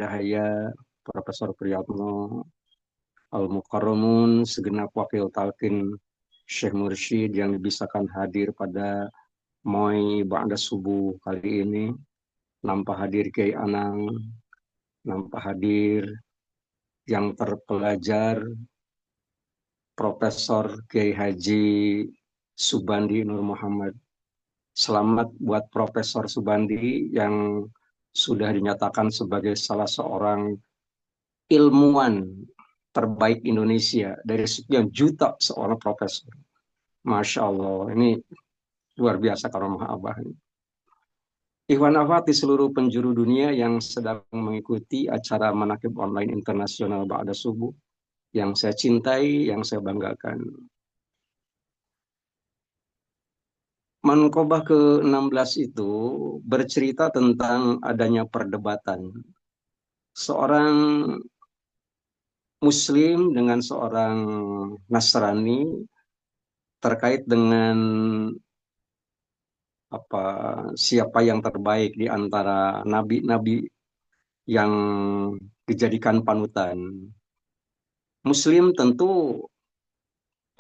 Yahya, Profesor Priyatno, Al-Mukarramun, segenap wakil talqin Syekh Mursyid yang dibisakan hadir pada Moi Ba'da Subuh kali ini. Nampak hadir Kiai Anang, nampak hadir yang terpelajar Profesor Kiai Haji Subandi Nur Muhammad. Selamat buat Profesor Subandi yang sudah dinyatakan sebagai salah seorang ilmuwan terbaik Indonesia dari sekian juta seorang profesor. Masya Allah, ini luar biasa karomah Abah. Ikhwan Akhwat di seluruh penjuru dunia yang sedang mengikuti acara Manaqib Online Internasional Ba'da Subuh, yang saya cintai, yang saya banggakan. Manqobah ke-16 itu bercerita tentang adanya perdebatan. Seorang Muslim dengan seorang Nasrani terkait dengan apa siapa yang terbaik di antara nabi-nabi yang dijadikan panutan. Muslim tentu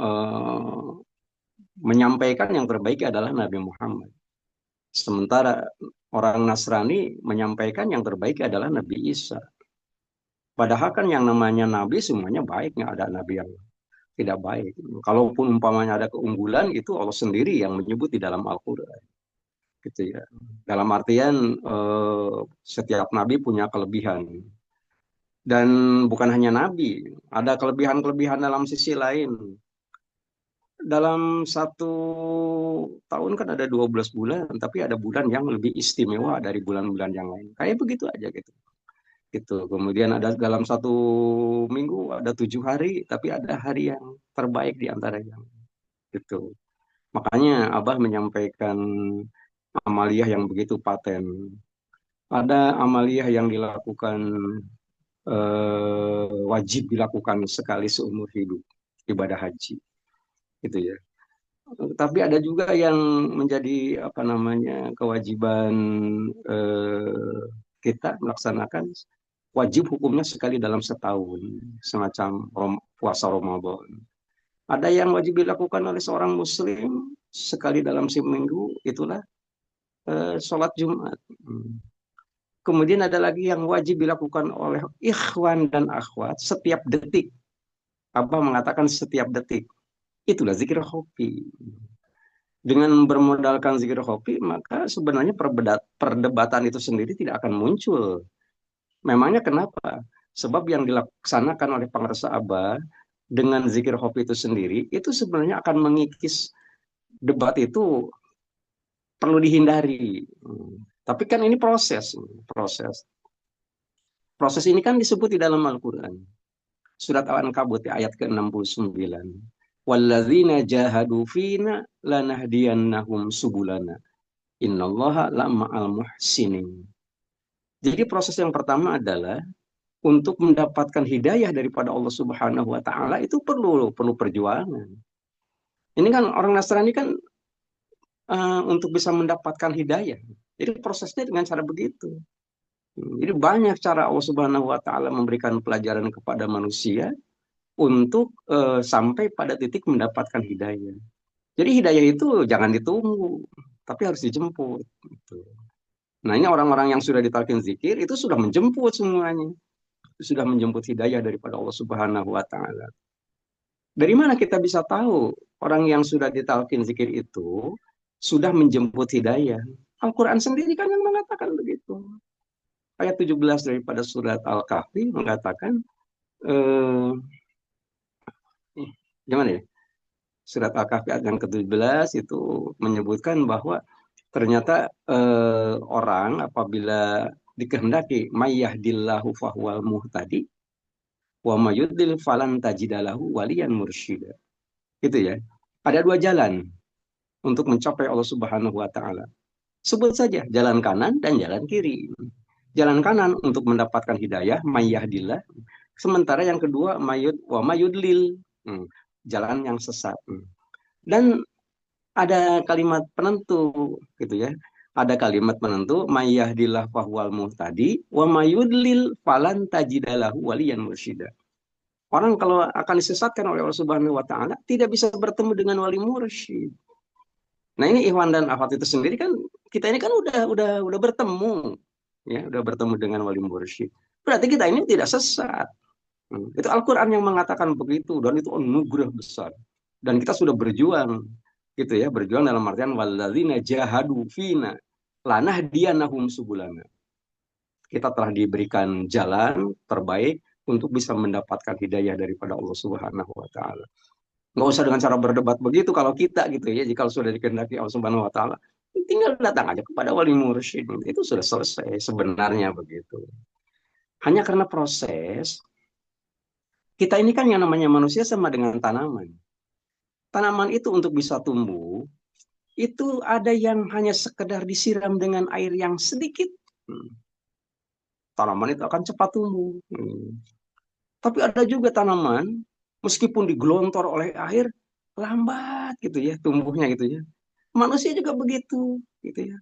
eh, menyampaikan yang terbaik adalah Nabi Muhammad. Sementara orang Nasrani menyampaikan yang terbaik adalah Nabi Isa. Padahal kan yang namanya nabi semuanya baik, nggak ada nabi yang tidak baik. Kalaupun umpamanya ada keunggulan, itu Allah sendiri yang menyebut di dalam Al-Quran. Gitu ya. Dalam artian setiap nabi punya kelebihan. Dan bukan hanya nabi, ada kelebihan-kelebihan dalam sisi lain. Dalam satu tahun kan ada 12 bulan, tapi ada bulan yang lebih istimewa dari bulan-bulan yang lain. Kayak begitu aja gitu. Gitu. Kemudian ada dalam satu minggu ada 7 hari, tapi ada hari yang terbaik di antara yang itu. Makanya Abah menyampaikan amaliyah yang begitu paten. Ada amaliyah yang dilakukan wajib dilakukan sekali seumur hidup, ibadah haji, gitu ya. Tapi ada juga yang menjadi apa namanya kewajiban eh, kita melaksanakan wajib hukumnya sekali dalam setahun, semacam puasa Ramadan. Ada yang wajib dilakukan oleh seorang Muslim sekali dalam seminggu, itulah sholat Jumat. Kemudian ada lagi yang wajib dilakukan oleh ikhwan dan akhwat setiap detik. Abah mengatakan setiap detik. Itulah zikir hobi. Dengan bermodalkan zikir hobi, maka sebenarnya perdebatan itu sendiri tidak akan muncul. Memangnya kenapa? Sebab yang dilaksanakan oleh pengersa Abah dengan zikir hobi itu sendiri, itu sebenarnya akan mengikis debat itu perlu dihindari. Tapi kan ini proses. Proses. Proses ini kan disebut di dalam Al-Quran. Surat Al-Ankabut ayat ke-69. Walladzina jahadu fina lanahdiyannahum subulana. Innallaha la'ma'al muhsinin. Jadi proses yang pertama adalah untuk mendapatkan hidayah daripada Allah Subhanahu wa taala itu perlu perjuangan. Ini kan orang Nasrani kan untuk bisa mendapatkan hidayah. Jadi prosesnya dengan cara begitu. Jadi banyak cara Allah Subhanahu wa taala memberikan pelajaran kepada manusia untuk sampai pada titik mendapatkan hidayah. Jadi hidayah itu jangan ditunggu, tapi harus dijemput. Gitu. Nah ini orang-orang yang sudah ditalkin zikir itu sudah menjemput semuanya, sudah menjemput hidayah daripada Allah Subhanahu Wa Taala. Dari mana kita bisa tahu orang yang sudah ditalkin zikir itu sudah menjemput hidayah? Al-Quran sendiri kan yang mengatakan begitu. Ayat 17 daripada surat Al-Kahfi mengatakan, gimana ya? Surat Al-Kahfi ayat yang ke-17 itu menyebutkan bahwa ternyata orang apabila dikehendaki mayyahdillahu fahuwal muhtadi wa mayudlil falan tajidalahu waliyan mursyida. Gitu ya. Ada dua jalan untuk mencapai Allah Subhanahu wa taala. Sebut saja jalan kanan dan jalan kiri. Jalan kanan untuk mendapatkan hidayah mayyahdillah, sementara yang kedua mayudlil, jalan yang sesat. Dan ada kalimat penentu gitu ya. ada kalimat penentu, mayyahdillah fahuwal muhtadi, wa mayudlil falan tajidalahu waliyan mursyida. Orang kalau akan disesatkan oleh Allah Subhanahu wa taala tidak bisa bertemu dengan wali mursyid. Nah, ini Ikhwan dan Akhwat itu sendiri kan, kita ini kan udah bertemu, ya, udah bertemu dengan wali mursyid. Berarti kita ini tidak sesat. Itu Al-Qur'an yang mengatakan begitu, dan itu anugerah besar. Dan kita sudah berjuang gitu ya, berjuang dalam artian walladzina jahadu fina lanahdiyanahum subulana. Kita telah diberikan jalan terbaik untuk bisa mendapatkan hidayah daripada Allah Subhanahu wa taala. Nggak usah dengan cara berdebat begitu kalau kita gitu ya. Jika sudah dikehendaki Allah Subhanahu wa taala, tinggal datang aja kepada wali mursyid. Itu sudah selesai sebenarnya begitu. Hanya karena proses, kita ini kan yang namanya manusia sama dengan tanaman. Tanaman itu untuk bisa tumbuh, itu ada yang hanya sekedar disiram dengan air yang sedikit. Tanaman itu akan cepat tumbuh. Tapi ada juga tanaman, meskipun digelontor oleh air, lambat gitu ya tumbuhnya gitu ya. Manusia juga begitu gitu ya.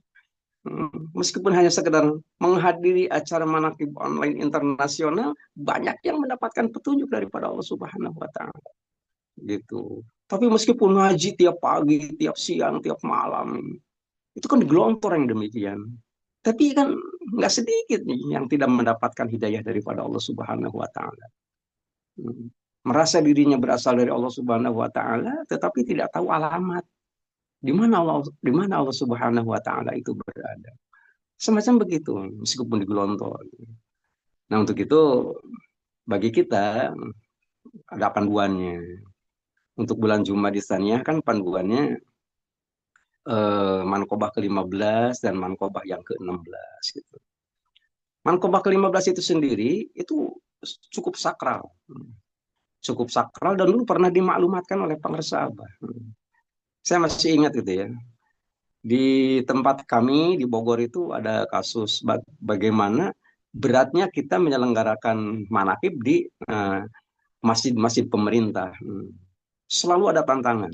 Meskipun hanya sekedar menghadiri acara manaqib online internasional, banyak yang mendapatkan petunjuk daripada Allah Subhanahu wa taala gitu. Tapi meskipun ngaji tiap pagi, tiap siang, tiap malam, itu kan gelontor yang demikian. Tapi kan nggak sedikit nih yang tidak mendapatkan hidayah daripada Allah Subhanahu wa taala. Merasa dirinya berasal dari Allah Subhanahu wa taala tetapi tidak tahu alamat di mana Allah Subhanahu wa taala itu berada. Semacam begitu meskipun digelontor. Nah, untuk itu bagi kita ada panduannya. Untuk bulan Jumat Istaniyah kan panduannya Manqobah ke-15 dan Manqobah yang ke-16 gitu. Manqobah ke-15 itu sendiri itu cukup sakral. Cukup sakral dan dulu pernah dimaklumatkan oleh pengarsa Abah. Saya masih ingat gitu ya. Di tempat kami di Bogor itu ada kasus bagaimana beratnya kita menyelenggarakan manakib di masjid-masjid pemerintah. Selalu ada tantangan.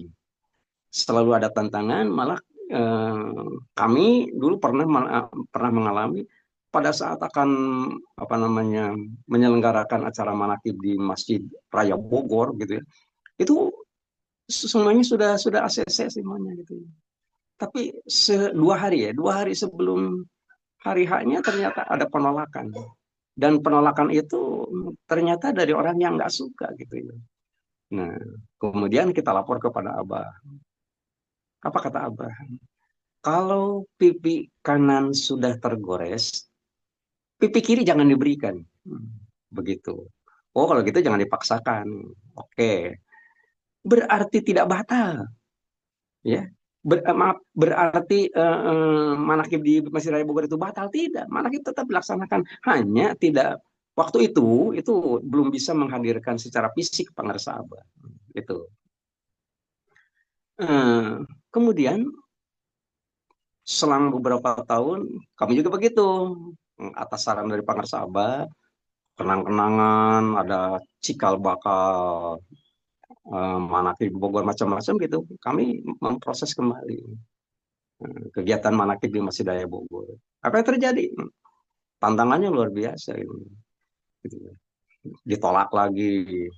Selalu ada tantangan, malah kami dulu pernah mengalami pada saat akan apa namanya menyelenggarakan acara manakib di Masjid Raya Bogor gitu ya. Itu semuanya sudah ACC semuanya gitu ya. Tapi 2 hari ya, 2 hari sebelum hari H-nya ternyata ada penolakan. Dan penolakan itu ternyata dari orang yang nggak suka gitu ya. Nah, kemudian kita lapor kepada Abah. Apa kata Abah? Kalau pipi kanan sudah tergores, pipi kiri jangan diberikan. Begitu. Oh, kalau gitu jangan dipaksakan. Oke. Berarti tidak batal. Ya. Maaf, berarti manakib di Masjid Raya Bogor itu batal? Tidak. Manakib tetap dilaksanakan. Hanya tidak waktu itu belum bisa menghadirkan secara fisik pengarsa Abah. Itu. Kemudian selang beberapa tahun kami juga begitu atas saran dari pengarsa Abah, kenang-kenangan, ada cikal bakal manakib Bogor macam-macam gitu. Kami memproses kembali kegiatan manakib di Masjid Raya Bogor. Apa yang terjadi? Tantangannya luar biasa ini. Gitu. Ditolak lagi.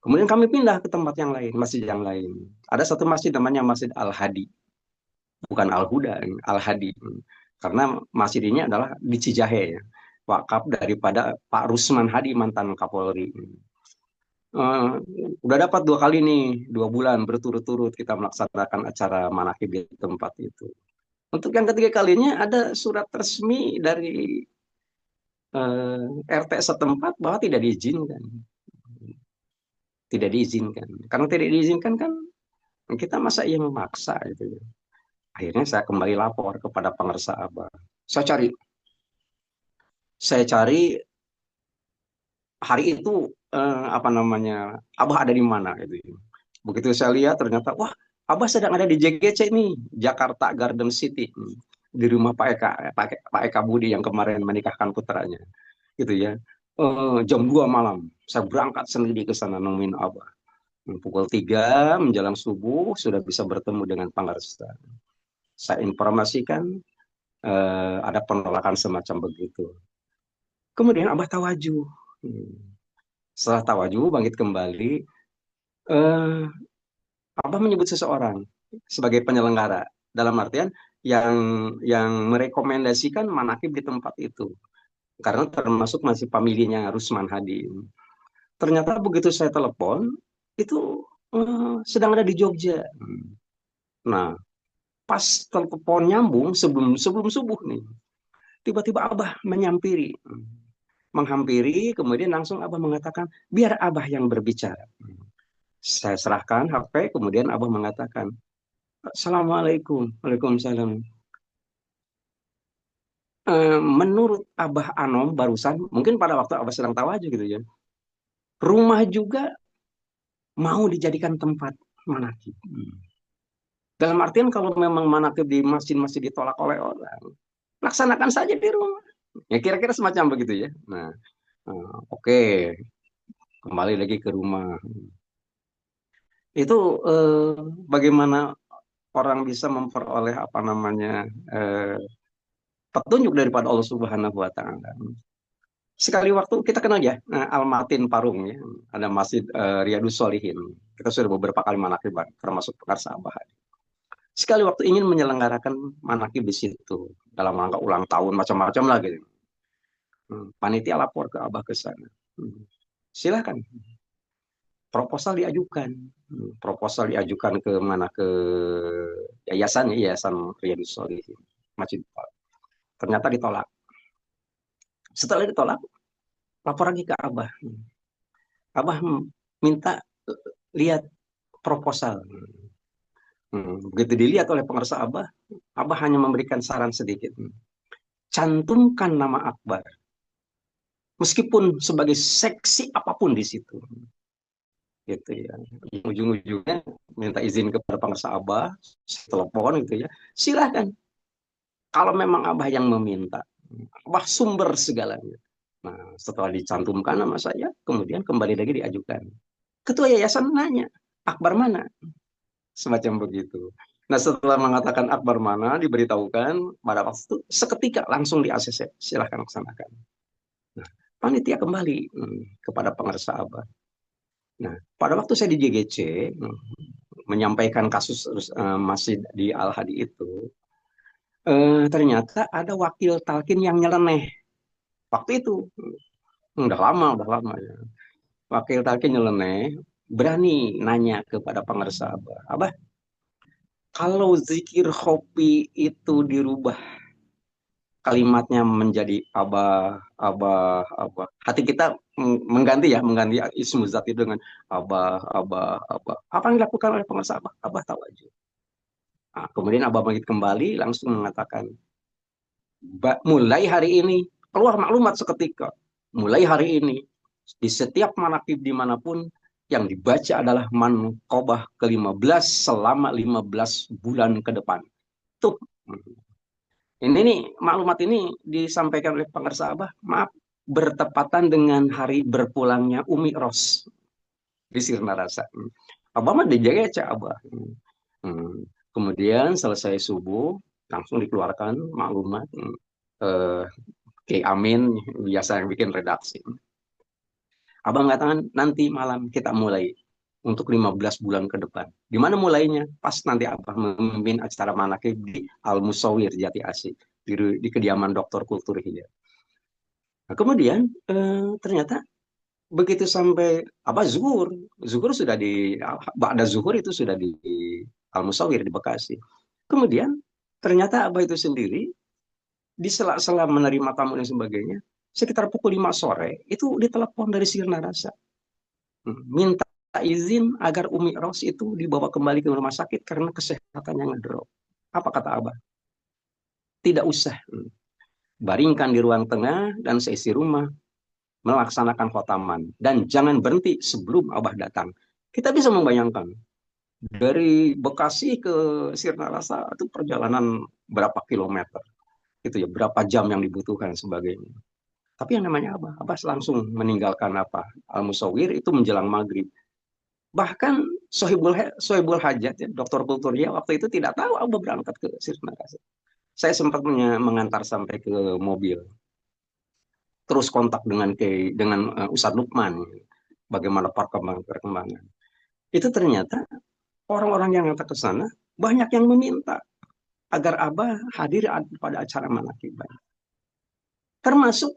Kemudian kami pindah ke tempat yang lain, masjid yang lain. Ada satu masjid namanya Masjid Al-Hadi. Bukan Al-Huda, Al-Hadi. Karena masjid ini adalah di Cijahe ya. Wakaf daripada Pak Rusman Hadi, mantan Kapolri. Udah dapat 2 kali nih, 2 bulan berturut-turut kita melaksanakan acara manakib di tempat itu. Untuk yang ketiga kalinya ada surat resmi dari RT setempat bahwa tidak diizinkan. Tidak diizinkan. Karena tidak diizinkan kan kita masa ia memaksa gitu. Akhirnya saya kembali lapor kepada pengarsa Abah. Saya cari hari itu apa namanya Abah ada di mana gitu. Begitu saya lihat ternyata wah Abah sedang ada di JGC nih Jakarta Garden City di rumah Pak Eka Budi yang kemarin menikahkan putranya gitu ya. Jam 2 malam saya berangkat sendiri ke sana nemuin Abah. Pukul 3 menjelang subuh sudah bisa bertemu dengan pengarsa. Saya informasikan ada penolakan semacam begitu. Kemudian Abah tawajuh. Setelah tawajuh bangkit kembali, eh, Abah menyebut seseorang sebagai penyelenggara, dalam artian yang merekomendasikan manakib di tempat itu, karena termasuk masih familinya Rusman Hadi. Ternyata begitu saya telepon itu sedang ada di Jogja. Nah, pas telepon nyambung sebelum sebelum subuh nih, tiba-tiba Abah menyampiri, menghampiri, kemudian langsung Abah mengatakan, biar Abah yang berbicara. Saya serahkan HP, kemudian Abah mengatakan, Assalamualaikum, Waalaikumsalam. Menurut Abah Anom barusan, mungkin pada waktu Abah sedang tawajuh gitu ya, rumah juga mau dijadikan tempat manakib. Dalam artian kalau memang manakib di masjid-masjid ditolak oleh orang, laksanakan saja di rumah. Ya kira-kira semacam begitu ya. Nah, oke, kembali lagi ke rumah. Itu bagaimana orang bisa memperoleh apa namanya eh, petunjuk daripada Allah Subhanahu Wa Taala. Sekali waktu kita kenal ya Al-Matin Parung ya, ada Masjid Riyadus Solihin. Kita sudah beberapa kali manakiban, termasuk Pekarsa Abah. Sekali waktu ingin menyelenggarakan manakib di situ dalam rangka ulang tahun macam-macam lah gitu. Panitia lapor ke Abah ke sana. Silakan proposal diajukan. Proposal diajukan ke mana, ke yayasan ya, Yayasan Riyadus Solihin Masjid. Ternyata ditolak. Setelah ditolak, lapor lagi ke Abah. Abah minta lihat proposal. Begitu dilihat oleh pengarsa Abah, Abah hanya memberikan saran sedikit. Cantumkan nama Akbar. Meskipun sebagai seksi apapun di situ. Gitu ya. Ujung-ujungnya minta izin kepada pengarsa Abah, telepon gitu ya. Silahkan. Kalau memang Abah yang meminta. Abah sumber segalanya. Nah, setelah dicantumkan nama saya, kemudian kembali lagi diajukan. Ketua yayasan nanya, Akbar mana? Semacam begitu. Nah, setelah mengatakan Akbar mana, diberitahukan pada waktu itu, seketika langsung di ACC. Silahkan laksanakan. Nah, panitia kembali kepada pengarsa Abah. Nah, pada waktu saya di JGC, menyampaikan kasus masih di Al-Hadi itu, ternyata ada wakil talkin yang nyeleneh. Waktu itu, udah lama ya. Wakil talkin nyeleneh, berani nanya kepada pengarsa Abah. Abah, kalau zikir kopi itu dirubah kalimatnya menjadi abah, abah, abah. Hati kita mengganti ya, mengganti ismu zat itu dengan abah, abah, abah. Apa yang dilakukan oleh pengusaha abah? Abah tahu aja. Nah, kemudian abah bangkit kembali langsung mengatakan, mulai hari ini keluar maklumat seketika. Mulai hari ini di setiap manakib dimanapun yang dibaca adalah manqobah ke-15 selama 15 bulan ke depan. Tuh. Ini nih maklumat ini disampaikan oleh pengarsa Abah, maaf, bertepatan dengan hari berpulangnya Umi Ros di Sirna Rasa. Abah mah dijaga ya Abah. Kemudian selesai subuh langsung dikeluarkan maklumat. Ki Amin biasa yang bikin redaksi. Abah mengatakan nanti malam kita mulai untuk 15 bulan ke depan. Di mana mulainya? Pas nanti Abah memimpin acara manakib di Al Musawir Jati Asih di kediaman Dr. Kultur Hijab. Nah, kemudian ternyata begitu sampai apa zuhur sudah di Ba'da zuhur itu sudah di Al Musawir di Bekasi. Kemudian ternyata Abah itu sendiri di sela-sela menerima tamu dan sebagainya, sekitar pukul 5 sore itu ditelepon dari Sirna Rasa. Minta izin agar Umi Ros itu dibawa kembali ke rumah sakit karena kesehatannya ngedrop. Apa kata Abah? Tidak usah. Baringkan di ruang tengah dan seisi rumah melaksanakan khotaman. Dan jangan berhenti sebelum Abah datang. Kita bisa membayangkan. Dari Bekasi ke Sirna Rasa itu perjalanan berapa kilometer. Itu ya, berapa jam yang dibutuhkan sebagainya. Tapi yang namanya Abah, Abah langsung meninggalkan apa? Al-Musawir itu menjelang maghrib. Bahkan Sohibul Hajat, ya, dokter kulturnya waktu itu tidak tahu Abah berangkat ke Sirna Rasa. Saya sempat mengantar sampai ke mobil, terus kontak dengan Ustadz Lukman, bagaimana perkembangan. Itu ternyata orang-orang yang datang ke sana banyak yang meminta agar Abah hadir pada acara manakib. Termasuk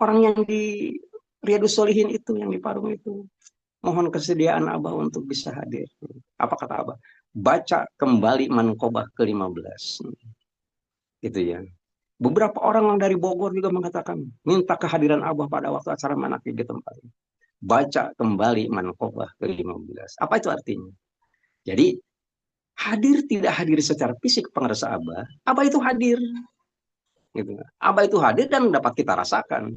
orang yang di Riyadus Solihin itu, yang di Parung itu. Mohon kesediaan Abah untuk bisa hadir. Apa kata Abah? Baca kembali Manqobah ke-15. Gitu ya. Beberapa orang dari Bogor juga mengatakan, minta kehadiran Abah pada waktu acara manakib di tempat ini. Baca kembali Manqobah ke-15. Apa itu artinya? Jadi, hadir tidak hadir secara fisik pengerasa Abah, Abah itu hadir. Gitu. Abah itu hadir dan dapat kita rasakan.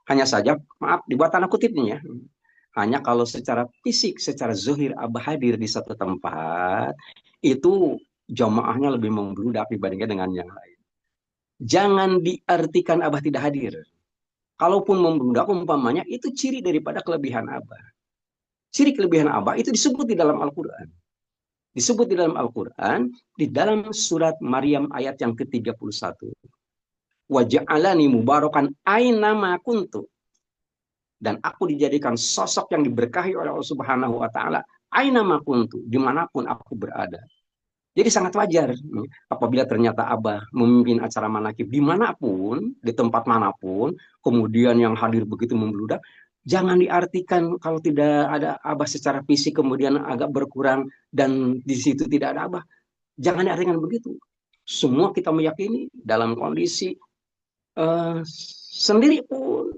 Hanya saja, maaf, dibuat tanda kutip nih ya. Hanya kalau secara fisik, secara zuhir Abah hadir di satu tempat, itu jamaahnya lebih membludak dibandingkan dengan yang lain. Jangan diartikan Abah tidak hadir. Kalaupun membludak, umpamanya, itu ciri daripada kelebihan Abah. Ciri kelebihan Abah itu disebut di dalam Al-Quran. Disebut di dalam Al-Quran, di dalam surat Maryam ayat yang ke-31. Waja'alani mubarakan ainama kuntu. Dan aku dijadikan sosok yang diberkahi oleh Allah Subhanahu wa taala ainama kuntu, dimanapun aku berada. Jadi sangat wajar apabila ternyata Abah memimpin acara manakib dimanapun, di tempat manapun, kemudian yang hadir begitu membludak, jangan diartikan kalau tidak ada Abah secara fisik kemudian agak berkurang dan di situ tidak ada Abah. Jangan diartikan begitu. Semua kita meyakini dalam kondisi sendiri pun,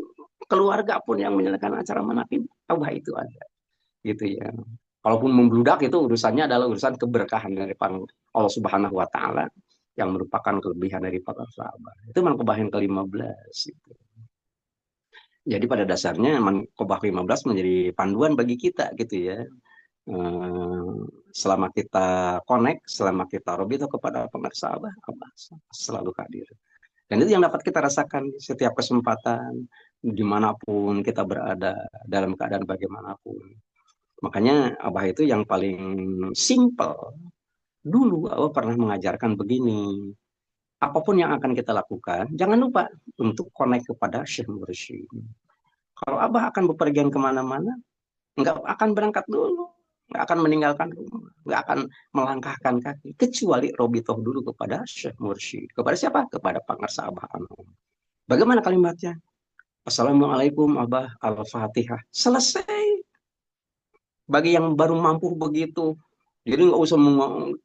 keluarga pun yang menyalakan acara manakib, Abah itu ada. Gitu ya. Kalaupun membludak itu urusannya adalah urusan keberkahan dari Allah Subhanahu wa taala yang merupakan kelebihan dari para sahabat. Itu Manqobah yang ke-15 gitu. Jadi pada dasarnya Manqobah 15 menjadi panduan bagi kita gitu ya. Selama kita connect, selama kita robito kepada pengarsa Abah selalu hadir. Dan itu yang dapat kita rasakan setiap kesempatan, dimanapun kita berada, dalam keadaan bagaimanapun. Makanya Abah itu yang paling simple. Dulu Abah pernah mengajarkan begini. Apapun yang akan kita lakukan, jangan lupa untuk connect kepada Syekh Mursyid. Kalau Abah akan bepergian kemana-mana, nggak akan berangkat dulu. Nggak akan meninggalkan rumah. Nggak akan melangkahkan kaki. Kecuali Robitoh dulu kepada Syekh Mursyid. Kepada siapa? Kepada pengarsa Abah Anum. Bagaimana kalimatnya? Assalamualaikum Abah Al-Fatihah. Selesai. Bagi yang baru mampu begitu. Jadi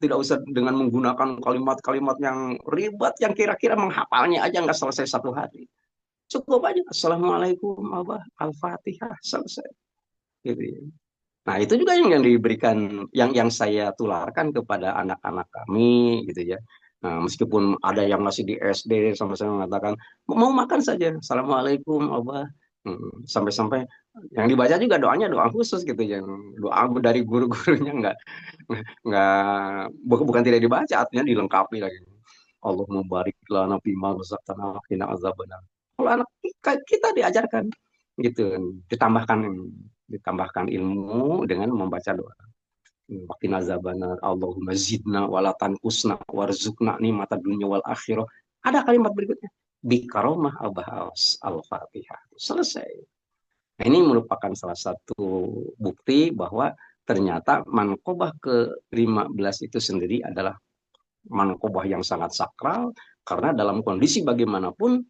tidak usah dengan menggunakan kalimat-kalimat yang ribet, yang kira-kira menghafalnya aja nggak selesai satu hari. Cukup aja. Assalamualaikum Abah Al-Fatihah. Selesai. Gitu ya. Nah, itu juga yang diberikan, yang saya tularkan kepada anak-anak kami, gitu ya. Nah, meskipun ada yang masih di SD, sampai saya mengatakan, mau makan saja. Assalamualaikum, Abah. Sampai-sampai yang dibaca juga doanya doa khusus gitu, yang doa dari guru-gurunya nggak bukan tidak dibaca, artinya dilengkapi lagi. Allahumma barik lana fima razaqtana wa qina azabannar. Kalau anak kita diajarkan gitu, ditambahkan ilmu dengan membaca doa. Waqina azabannar, Allahumma zidna walatan kusna warzukna nikmata dunya wal akhirah. Ada kalimat berikutnya, bikaromah abah al-fatihah. Selesai. Nah, ini merupakan salah satu bukti bahwa ternyata Manqobah ke-15 itu sendiri adalah Manqobah yang sangat sakral, karena dalam kondisi bagaimanapun,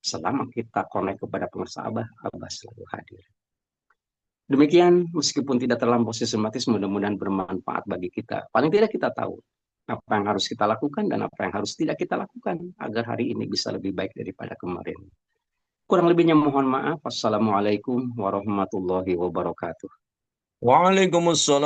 selama kita connect kepada pengusaha Abah, Abah selalu hadir. Demikian, meskipun tidak terlampau sistematis, mudah-mudahan bermanfaat bagi kita. Paling tidak kita tahu apa yang harus kita lakukan dan apa yang harus tidak kita lakukan agar hari ini bisa lebih baik daripada kemarin. Kurang lebihnya mohon maaf. Wassalamualaikum warahmatullahi wabarakatuh. Waalaikumsalam.